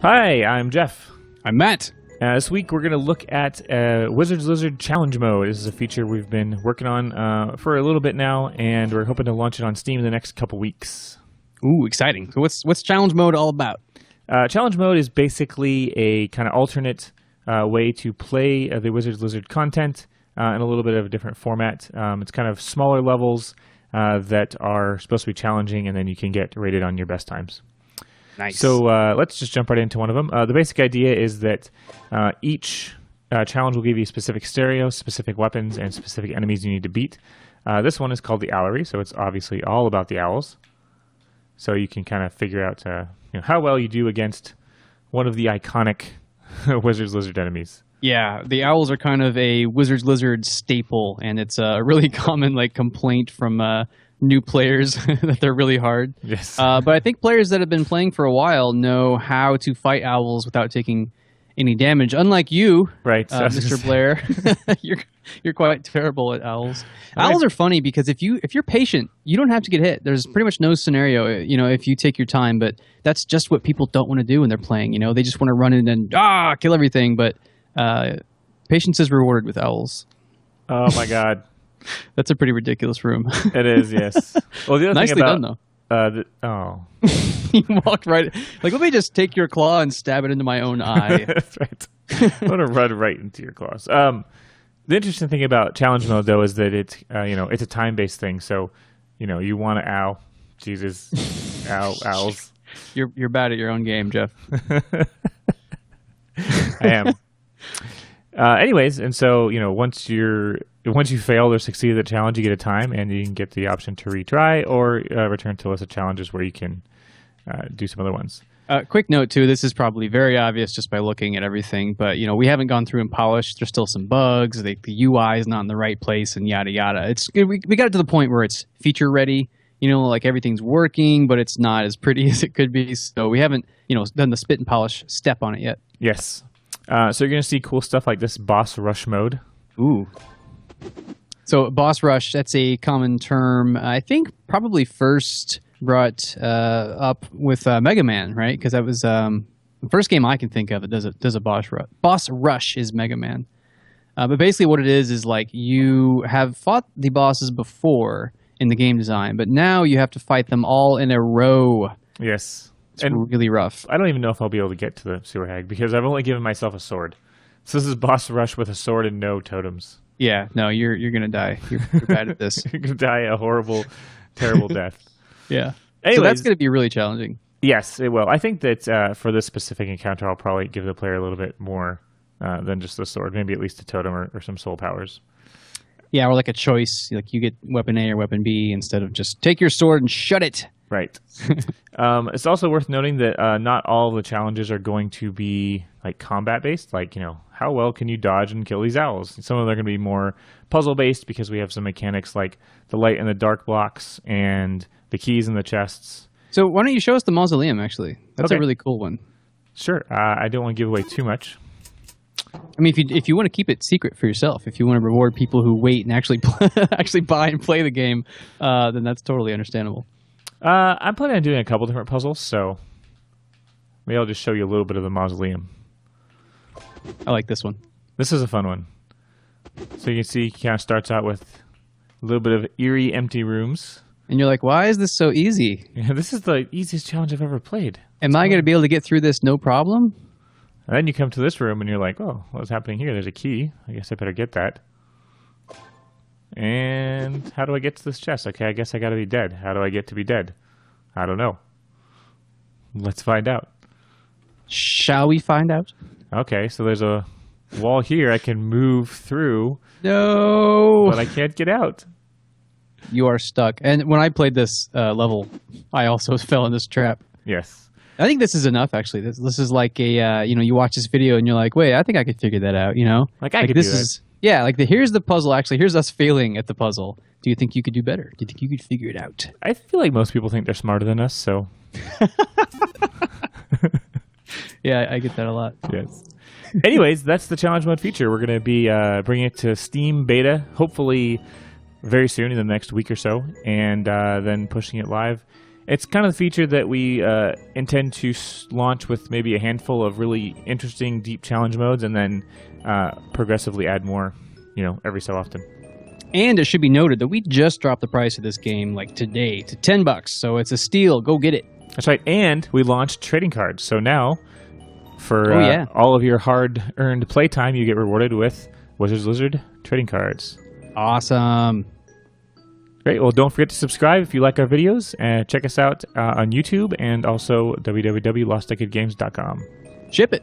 Hi, I'm Jeff. I'm Matt. This week we're going to look at Wizards Lizard Challenge Mode. This is a feature we've been working on for a little bit now, and we're hoping to launch it on Steam in the next couple weeks. Ooh, exciting. So what's Challenge Mode all about? Challenge Mode is basically a kind of alternate way to play the Wizards Lizard content in a little bit of a different format. It's kind of smaller levels that are supposed to be challenging, and then you can get rated on your best times. Nice. So let's just jump right into one of them. The basic idea is that each challenge will give you specific stereos, specific weapons, and specific enemies you need to beat. This one is called the Owlery, so it's obviously all about the owls. So you can kind of figure out how well you do against one of the iconic Wizards Lizard enemies. Yeah, the owls are kind of a Wizards Lizard staple, and it's a really common complaint from new players that they're really hard. Yes. But I think players that have been playing for a while know how to fight owls without taking any damage. Unlike you, right, Mr. Blair, you're quite terrible at owls. Owls are funny because if you're patient, you don't have to get hit. There's pretty much no scenario, if you take your time. But that's just what people don't want to do when they're playing. They just want to run in and kill everything. But patience is rewarded with owls. Oh my God. That's a pretty ridiculous room. It is, yes. Well, the other Nicely thing about, done, though. You walked right. Let me just take your claw and stab it into my own eye. That's right. I want to run right into your claws. The interesting thing about challenge mode, though, is that it's a time-based thing. So, you want to ow. Jesus. Owls. You're bad at your own game, Jeff. I am. Anyways, and so, once you fail or succeed at the challenge, you get a time, and you can get the option to retry or return to a list of challenges where you can do some other ones. Quick note, too, this is probably very obvious just by looking at everything, but, we haven't gone through and polished. There's still some bugs. The UI is not in the right place and yada, yada. We got it to the point where it's feature ready. Everything's working, but it's not as pretty as it could be. So we haven't, done the spit and polish step on it yet. Yes. So you're going to see cool stuff like this boss rush mode. Ooh. So boss rush, that's a common term. I think probably first brought up with Mega Man, right? Because that was the first game I can think of that does a boss rush. Boss rush is Mega Man. But basically what it is you have fought the bosses before in the game design, but now you have to fight them all in a row. Yes. It's really rough. I don't even know if I'll be able to get to the sewer hag because I've only given myself a sword. So this is boss rush with a sword and no totems. Yeah, no, you're gonna die. You're bad at this. You're gonna die a horrible, terrible death. Yeah. Anyways, so that's gonna be really challenging. Yes, it will. I think that for this specific encounter, I'll probably give the player a little bit more than just the sword. Maybe at least a totem or some soul powers. Yeah, or a choice. You get weapon A or weapon B instead of just take your sword and shut it. Right. It's also worth noting that not all the challenges are going to be combat based. How well can you dodge and kill these owls? Some of them are going to be more puzzle based because we have some mechanics like the light and the dark blocks and the keys and the chests. So why don't you show us the mausoleum? Actually, that's a really cool one. Sure. I don't want to give away too much. I mean, if you want to keep it secret for yourself, if you want to reward people who wait and actually actually buy and play the game, then that's totally understandable. I'm planning on doing a couple different puzzles, so maybe I'll just show you a little bit of the mausoleum. I like this one. This is a fun one. So you can see it kind of starts out with a little bit of eerie, empty rooms. And you're like, why is this so easy? Yeah, this is the easiest challenge I've ever played. Am I going to be able to get through this no problem? And then you come to this room and you're like, oh, what's happening here? There's a key. I guess I better get that. And how do I get to this chest? Okay, I guess I got to be dead. How do I get to be dead? I don't know. Let's find out. Shall we find out? Okay, so there's a wall here I can move through. No! But I can't get out. You are stuck. And when I played this level, I also fell in this trap. Yes. I think this is enough, actually. This is like a, you watch this video and you're like, wait, I think I could figure that out, I could do that. Yeah, here's the puzzle, actually. Here's us failing at the puzzle. Do you think you could do better? Do you think you could figure it out? I feel like most people think they're smarter than us, so. Yeah, I get that a lot. Yes. Anyways, that's the challenge mode feature. We're going to be bringing it to Steam beta, hopefully very soon in the next week or so, and then pushing it live It's kind of the feature that we intend to launch with maybe a handful of really interesting deep challenge modes, and then progressively add more, every so often. And it should be noted that we just dropped the price of this game like today to $10, so it's a steal. Go get it. That's right. And we launched trading cards. So now, for all of your hard-earned playtime, you get rewarded with Wizards Lizard trading cards. Awesome. Great. Well, don't forget to subscribe if you like our videos, and check us out on YouTube and also www.lostdecadegames.com. Ship it.